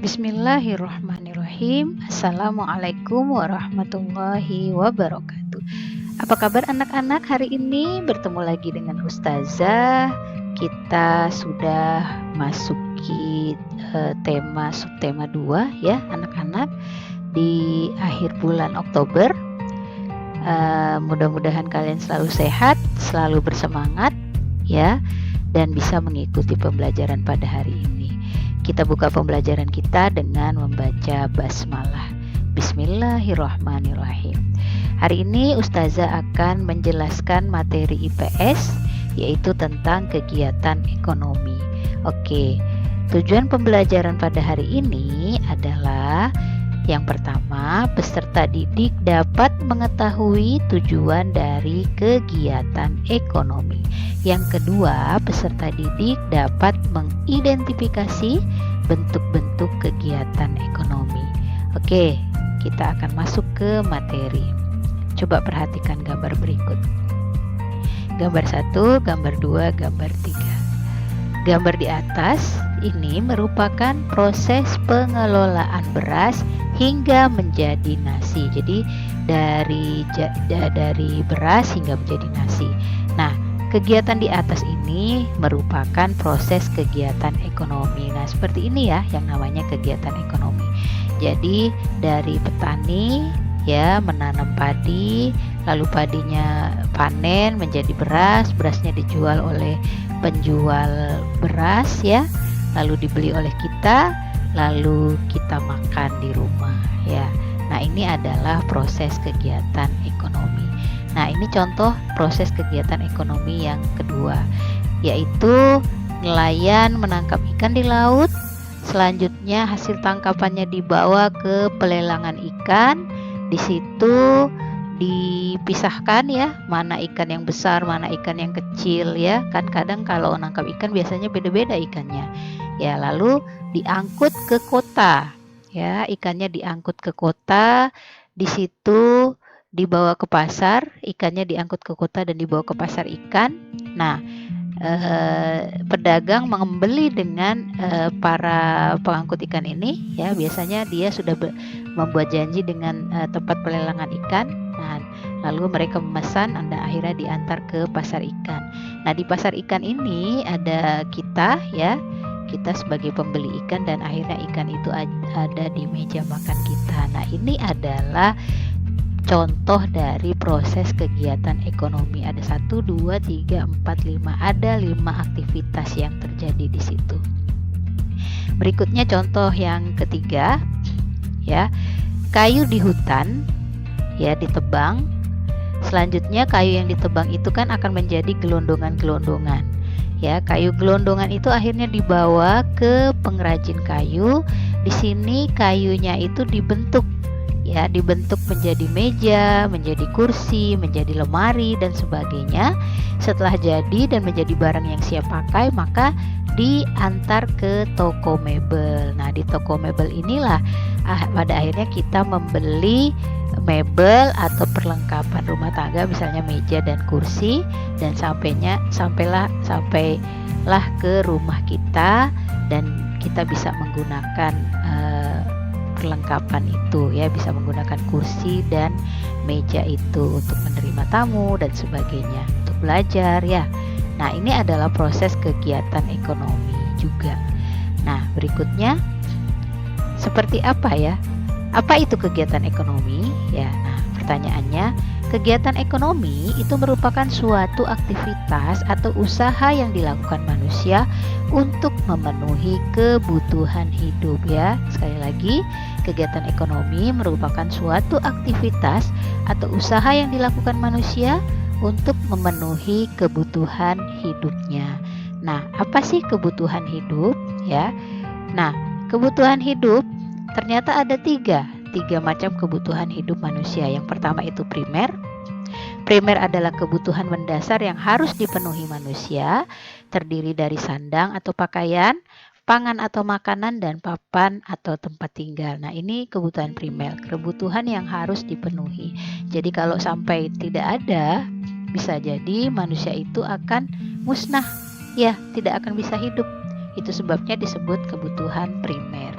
Bismillahirrahmanirrahim. Assalamualaikum warahmatullahi wabarakatuh. Apa kabar anak-anak hari ini? Bertemu lagi dengan Ustazah. Kita sudah masuki subtema 2 ya anak-anak di akhir bulan Oktober. Mudah-mudahan kalian selalu sehat, selalu bersemangat ya, dan bisa mengikuti pembelajaran pada hari ini. Kita buka pembelajaran kita dengan membaca basmalah. Bismillahirrahmanirrahim. Hari ini Ustazah akan menjelaskan materi IPS, yaitu tentang kegiatan ekonomi. Oke, tujuan pembelajaran pada hari ini adalah yang pertama, peserta didik dapat mengetahui tujuan dari kegiatan ekonomi. Yang kedua, peserta didik dapat mengidentifikasi bentuk-bentuk kegiatan ekonomi. Oke, kita akan masuk ke materi. Coba perhatikan gambar berikut. Gambar 1, gambar 2, gambar 3. Gambar di atas ini merupakan proses pengelolaan beras hingga menjadi nasi. Jadi dari beras hingga menjadi nasi. Nah, kegiatan di atas ini merupakan proses kegiatan ekonomi. Nah, seperti ini ya yang namanya kegiatan ekonomi. Jadi dari petani ya menanam padi, lalu padinya panen menjadi beras, berasnya dijual oleh penjual beras ya, lalu dibeli oleh kita, lalu kita makan di rumah ya. Nah, ini adalah proses kegiatan ekonomi. Nah, ini contoh proses kegiatan ekonomi yang kedua, yaitu nelayan menangkap ikan di laut. Selanjutnya hasil tangkapannya dibawa ke pelelangan ikan. Di situ dipisahkan ya, mana ikan yang besar, mana ikan yang kecil ya. Kan kadang kalau nangkap ikan biasanya beda-beda ikannya. Ya, lalu diangkut ke kota. Ya, ikannya diangkut ke kota. Di situ dibawa ke pasar, ikannya diangkut ke kota dan dibawa ke pasar ikan. Nah, pedagang membeli dengan para pengangkut ikan ini ya, biasanya dia sudah membuat janji dengan tempat pelelangan ikan. Nah, lalu mereka memesan, akhirnya diantar ke pasar ikan. Nah, di pasar ikan ini ada kita ya, kita sebagai pembeli ikan, dan akhirnya ikan itu ada di meja makan kita. Nah, ini adalah contoh dari proses kegiatan ekonomi. Ada 1, 2, 3, 4, 5. Ada 5 aktivitas yang terjadi di situ. Berikutnya contoh yang ketiga ya, kayu di hutan ya ditebang. Selanjutnya kayu yang ditebang itu kan akan menjadi gelondongan-gelondongan. Ya, kayu gelondongan itu akhirnya dibawa ke pengrajin kayu. Di sini kayunya itu dibentuk ya, dibentuk menjadi meja, menjadi kursi, menjadi lemari dan sebagainya. Setelah jadi dan menjadi barang yang siap pakai, maka diantar ke toko mebel. Nah, di toko mebel inilah pada akhirnya kita membeli mebel atau perlengkapan rumah tangga, misalnya meja dan kursi, dan sampailah ke rumah kita, dan kita bisa menggunakan perlengkapan itu ya, bisa menggunakan kursi dan meja itu untuk menerima tamu dan sebagainya, untuk belajar ya. Nah, ini adalah proses kegiatan ekonomi juga. Nah, berikutnya seperti apa ya? Apa itu kegiatan ekonomi? Ya, nah pertanyaannya, kegiatan ekonomi itu merupakan suatu aktivitas atau usaha yang dilakukan manusia untuk memenuhi kebutuhan hidup ya. Sekali lagi, kegiatan ekonomi merupakan suatu aktivitas atau usaha yang dilakukan manusia untuk memenuhi kebutuhan hidupnya. Nah, apa sih kebutuhan hidup ya? Nah, kebutuhan hidup ternyata ada tiga macam kebutuhan hidup manusia. Yang pertama itu primer. Primer adalah kebutuhan mendasar yang harus dipenuhi manusia, terdiri dari sandang atau pakaian, pangan atau makanan, dan papan atau tempat tinggal. Nah, ini kebutuhan primer, kebutuhan yang harus dipenuhi. Jadi kalau sampai tidak ada, bisa jadi manusia itu akan musnah, ya, tidak akan bisa hidup. Itu sebabnya disebut kebutuhan primer.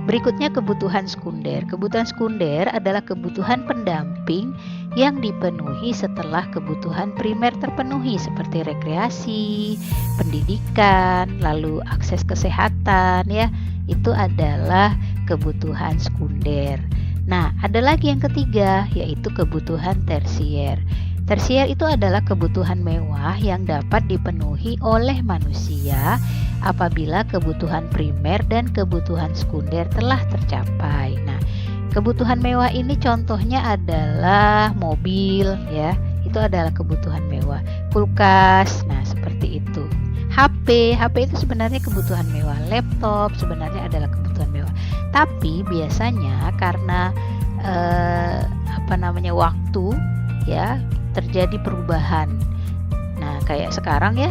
Berikutnya kebutuhan sekunder. Kebutuhan sekunder adalah kebutuhan pendamping yang dipenuhi setelah kebutuhan primer terpenuhi seperti rekreasi, pendidikan, lalu akses kesehatan ya. Itu adalah kebutuhan sekunder. Nah, ada lagi yang ketiga yaitu kebutuhan tersier. Tersier itu adalah kebutuhan mewah yang dapat dipenuhi oleh manusia apabila kebutuhan primer dan kebutuhan sekunder telah tercapai. Nah, kebutuhan mewah ini contohnya adalah mobil ya, itu adalah kebutuhan mewah. Kulkas, nah seperti itu. HP itu sebenarnya kebutuhan mewah. Laptop sebenarnya adalah kebutuhan mewah. Tapi biasanya karena waktu ya terjadi perubahan. Nah, kayak sekarang ya.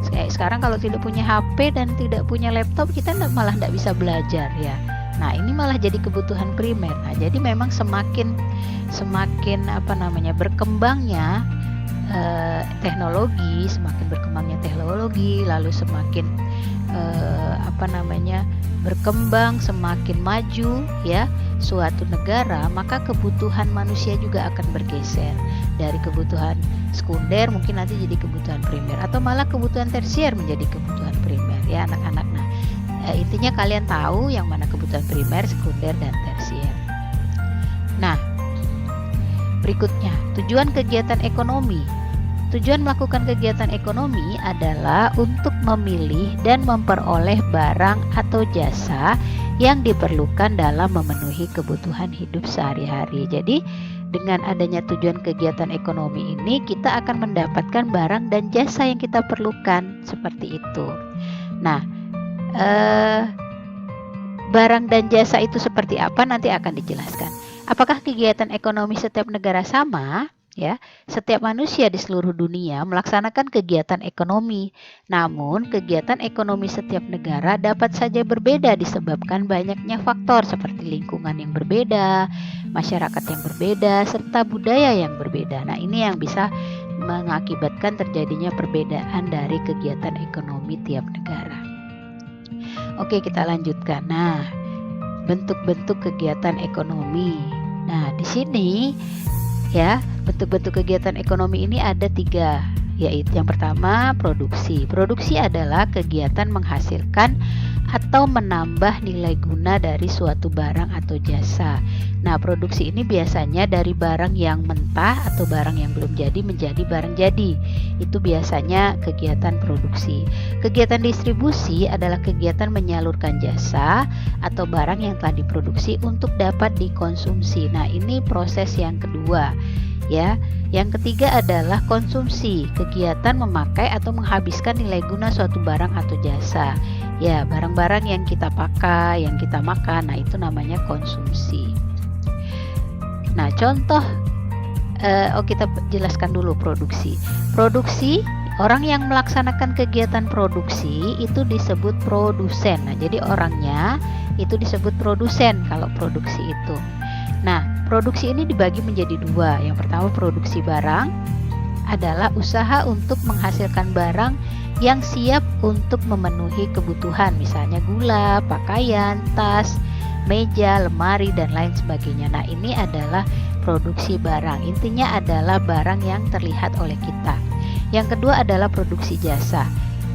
Kayak sekarang kalau tidak punya HP dan tidak punya laptop, kita malah tidak bisa belajar ya. Nah, ini malah jadi kebutuhan primer. Nah, jadi memang semakin berkembangnya teknologi, lalu semakin berkembang, semakin maju ya suatu negara, maka kebutuhan manusia juga akan bergeser dari kebutuhan sekunder mungkin nanti jadi kebutuhan primer, atau malah kebutuhan tersier menjadi kebutuhan primer ya anak-anak. Nah, intinya kalian tahu yang mana kebutuhan primer, sekunder, dan tersier. Nah, berikutnya tujuan kegiatan ekonomi. Tujuan melakukan kegiatan ekonomi adalah untuk memilih dan memperoleh barang atau jasa yang diperlukan dalam memenuhi kebutuhan hidup sehari-hari. Jadi dengan adanya tujuan kegiatan ekonomi ini, kita akan mendapatkan barang dan jasa yang kita perlukan, seperti itu. Nah, barang dan jasa itu seperti apa nanti akan dijelaskan. Apakah kegiatan ekonomi setiap negara sama? Ya, setiap manusia di seluruh dunia melaksanakan kegiatan ekonomi. Namun, kegiatan ekonomi setiap negara dapat saja berbeda disebabkan banyaknya faktor seperti lingkungan yang berbeda, masyarakat yang berbeda, serta budaya yang berbeda. Nah, ini yang bisa mengakibatkan terjadinya perbedaan dari kegiatan ekonomi tiap negara. Oke, kita lanjutkan. Nah, bentuk-bentuk kegiatan ekonomi. Nah, di sini ya, bentuk-bentuk kegiatan ekonomi ini ada 3, yaitu yang pertama produksi. Produksi adalah kegiatan menghasilkan atau menambah nilai guna dari suatu barang atau jasa. Nah, produksi ini biasanya dari barang yang mentah atau barang yang belum jadi menjadi barang jadi. Itu biasanya kegiatan produksi. Kegiatan distribusi adalah kegiatan menyalurkan jasa atau barang yang telah diproduksi untuk dapat dikonsumsi. Nah, ini proses yang kedua. Ya, yang ketiga adalah konsumsi, kegiatan memakai atau menghabiskan nilai guna suatu barang atau jasa. Ya, barang-barang yang kita pakai, yang kita makan, nah itu namanya konsumsi. Nah, contoh, kita jelaskan dulu produksi. Produksi, orang yang melaksanakan kegiatan produksi itu disebut produsen. Nah, jadi orangnya itu disebut produsen kalau produksi itu. Nah, produksi ini dibagi menjadi 2. Yang pertama, produksi barang adalah usaha untuk menghasilkan barang yang siap untuk memenuhi kebutuhan, misalnya gula, pakaian, tas, meja, lemari, dan lain sebagainya. Nah, ini adalah produksi barang. Intinya adalah barang yang terlihat oleh kita. Yang kedua adalah produksi jasa.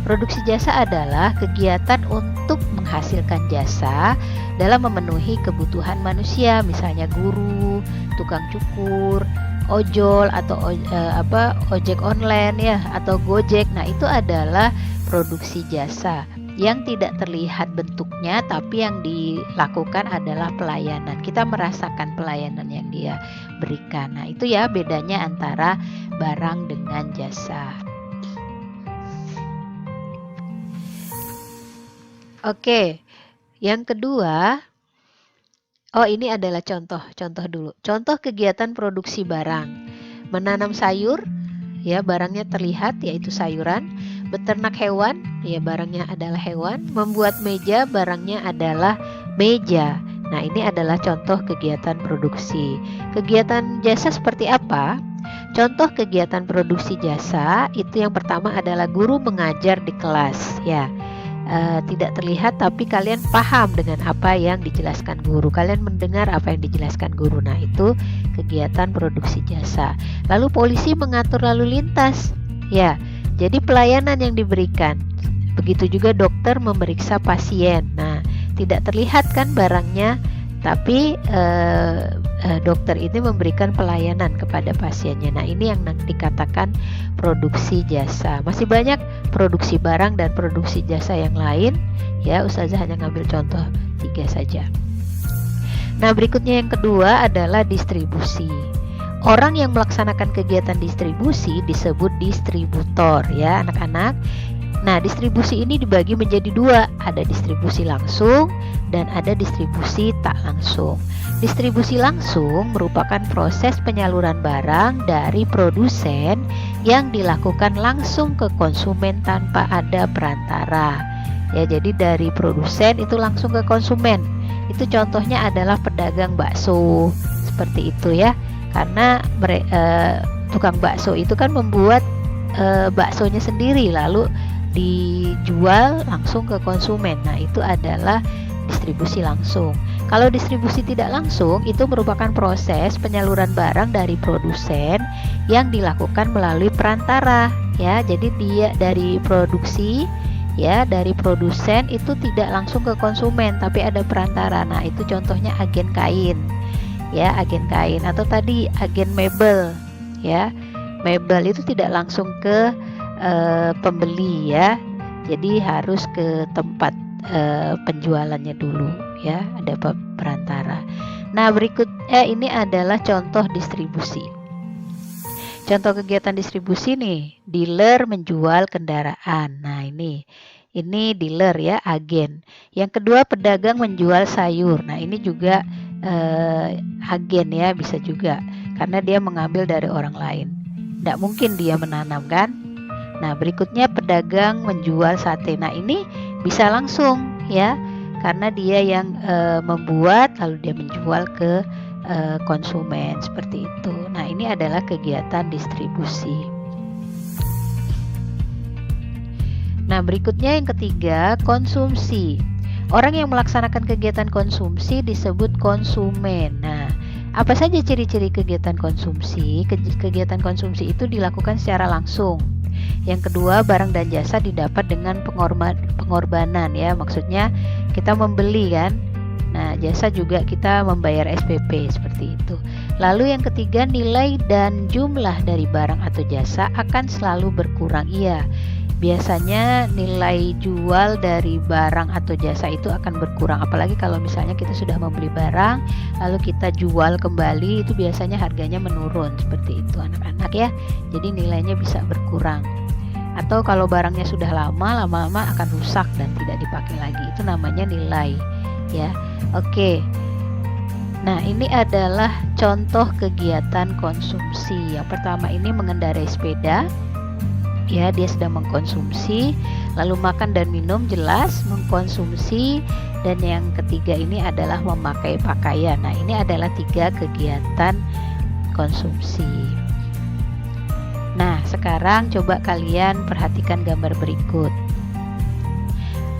Produksi jasa adalah kegiatan untuk menghasilkan jasa dalam memenuhi kebutuhan manusia, misalnya guru, tukang cukur, ojol atau ojek online ya, atau Gojek. Nah, itu adalah produksi jasa yang tidak terlihat bentuknya, tapi yang dilakukan adalah pelayanan. Kita merasakan pelayanan yang dia berikan. Nah, itu ya bedanya antara barang dengan jasa. Oke, yang kedua, ini adalah contoh dulu. Contoh kegiatan produksi barang. Menanam sayur, ya barangnya terlihat yaitu sayuran. Beternak hewan, ya barangnya adalah hewan. Membuat meja, barangnya adalah meja. Nah, ini adalah contoh kegiatan produksi. Kegiatan jasa seperti apa? Contoh kegiatan produksi jasa itu yang pertama adalah guru mengajar di kelas, ya. tidak terlihat tapi kalian paham dengan apa yang dijelaskan guru. Kalian mendengar apa yang dijelaskan guru. Nah, itu kegiatan produksi jasa. Lalu polisi mengatur lalu lintas. Ya, jadi pelayanan yang diberikan. Begitu juga dokter memeriksa pasien. Nah, tidak terlihat kan barangnya, tapi dokter ini memberikan pelayanan kepada pasiennya. Nah, ini yang dikatakan produksi jasa. Masih banyak produksi barang dan produksi jasa yang lain. Ya, Ustazah hanya ngambil contoh 3 saja. Nah, berikutnya yang kedua adalah distribusi. Orang yang melaksanakan kegiatan distribusi disebut distributor, ya anak-anak. Nah, distribusi ini dibagi menjadi 2, ada distribusi langsung dan ada distribusi tak langsung. Distribusi langsung merupakan proses penyaluran barang dari produsen yang dilakukan langsung ke konsumen tanpa ada perantara. Ya, jadi dari produsen itu langsung ke konsumen. Itu contohnya adalah pedagang bakso, seperti itu ya. Karena tukang bakso itu kan membuat baksonya sendiri lalu dijual langsung ke konsumen. Nah, itu adalah distribusi langsung. Kalau distribusi tidak langsung itu merupakan proses penyaluran barang dari produsen yang dilakukan melalui perantara, ya. Jadi dia dari produksi, ya, dari produsen itu tidak langsung ke konsumen tapi ada perantara. Nah, itu contohnya agen kain. Ya, agen kain atau tadi agen mebel, ya. Mebel itu tidak langsung ke pembeli, ya. Jadi harus ke tempat penjualannya dulu, ya, ada perantara. Nah, ini adalah contoh distribusi. Contoh kegiatan distribusi nih, dealer menjual kendaraan. Nah, ini dealer, ya, agen. Yang kedua, pedagang menjual sayur. Nah, ini juga agen, ya, bisa juga karena dia mengambil dari orang lain. Tidak mungkin dia menanam, kan? Nah, berikutnya pedagang menjual sate. Nah, ini bisa langsung, ya, karena dia yang membuat lalu dia menjual ke konsumen, seperti itu. Nah, ini adalah kegiatan distribusi. Nah, berikutnya yang ketiga, konsumsi. Orang yang melaksanakan kegiatan konsumsi disebut konsumen. Nah, apa saja ciri-ciri kegiatan konsumsi? Kegiatan konsumsi itu dilakukan secara langsung. Yang kedua, barang dan jasa didapat dengan pengorbanan, ya. Maksudnya kita membeli, kan. Nah, jasa juga kita membayar SPP, seperti itu. Lalu yang ketiga, nilai dan jumlah dari barang atau jasa akan selalu berkurang. Iya, biasanya nilai jual dari barang atau jasa itu akan berkurang. Apalagi kalau misalnya kita sudah membeli barang lalu kita jual kembali, itu biasanya harganya menurun, seperti itu anak-anak, ya. Jadi nilainya bisa berkurang. Atau kalau barangnya sudah lama-lama akan rusak dan tidak dipakai lagi. Itu namanya nilai, ya. Oke. Nah, ini adalah contoh kegiatan konsumsi. Yang pertama ini mengendarai sepeda. Ya, dia sedang mengkonsumsi. Lalu makan dan minum, jelas mengkonsumsi. Dan yang ketiga ini adalah memakai pakaian. Nah, ini adalah 3 kegiatan konsumsi. Nah, sekarang coba kalian perhatikan gambar berikut.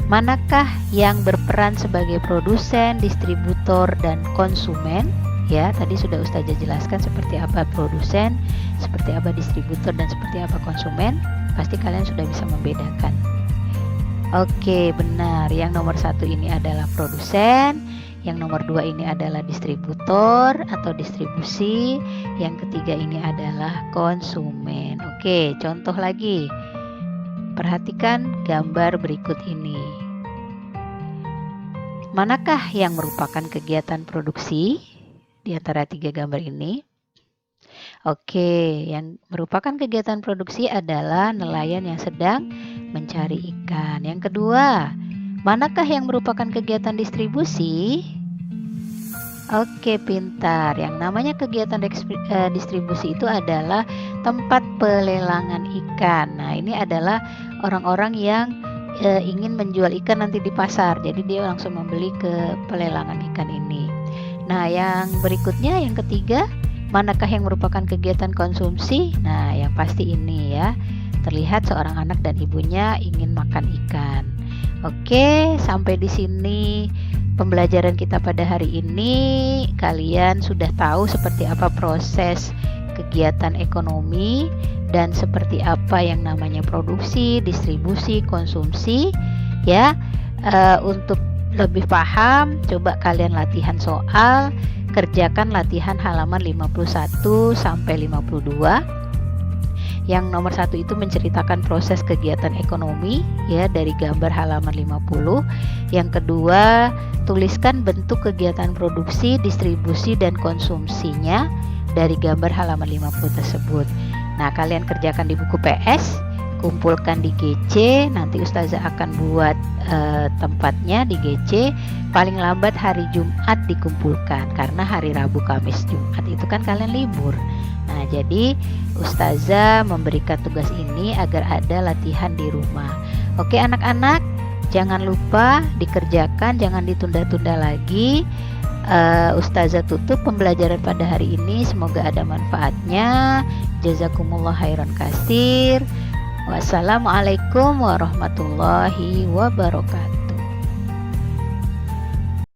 Manakah yang berperan sebagai produsen, distributor, dan konsumen? Ya, tadi sudah Ustazah jelaskan seperti apa produsen, seperti apa distributor, dan seperti apa konsumen. Pasti kalian sudah bisa membedakan. Oke, benar. Yang nomor 1 ini adalah produsen, yang nomor 2 ini adalah distributor atau distribusi, yang ketiga ini adalah konsumen. Oke, contoh lagi. Perhatikan gambar berikut ini. Manakah yang merupakan kegiatan produksi di antara 3 gambar ini? Oke, yang merupakan kegiatan produksi adalah nelayan yang sedang mencari ikan. Yang kedua, manakah yang merupakan kegiatan distribusi? Oke, pintar. Yang namanya kegiatan distribusi itu adalah tempat pelelangan ikan. Nah, ini adalah orang-orang yang ingin menjual ikan nanti di pasar. Jadi dia langsung membeli ke pelelangan ikan ini. Nah, yang berikutnya, yang ketiga, manakah yang merupakan kegiatan konsumsi? Nah, yang pasti ini, ya. Terlihat seorang anak dan ibunya ingin makan ikan. Oke, sampai di sini pembelajaran kita pada hari ini. Kalian sudah tahu seperti apa proses kegiatan ekonomi dan seperti apa yang namanya produksi, distribusi, konsumsi, ya. Untuk lebih paham, coba kalian latihan soal, kerjakan latihan halaman 51 sampai 52. Yang nomor 1 itu menceritakan proses kegiatan ekonomi, ya, dari gambar halaman 50. Yang kedua, tuliskan bentuk kegiatan produksi, distribusi, dan konsumsinya dari gambar halaman 50 tersebut. Nah, kalian kerjakan di buku PS, kumpulkan di GC. Nanti Ustazah akan buat tempatnya di GC. Paling lambat hari Jumat dikumpulkan, karena hari Rabu, Kamis, Jumat itu kan kalian libur. Nah, jadi Ustazah memberikan tugas ini agar ada latihan di rumah. Oke anak-anak, jangan lupa dikerjakan, jangan ditunda-tunda lagi. Ustazah tutup pembelajaran pada hari ini. Semoga ada manfaatnya. Jazakumullah khairan katsir. Wassalamualaikum warahmatullahi wabarakatuh.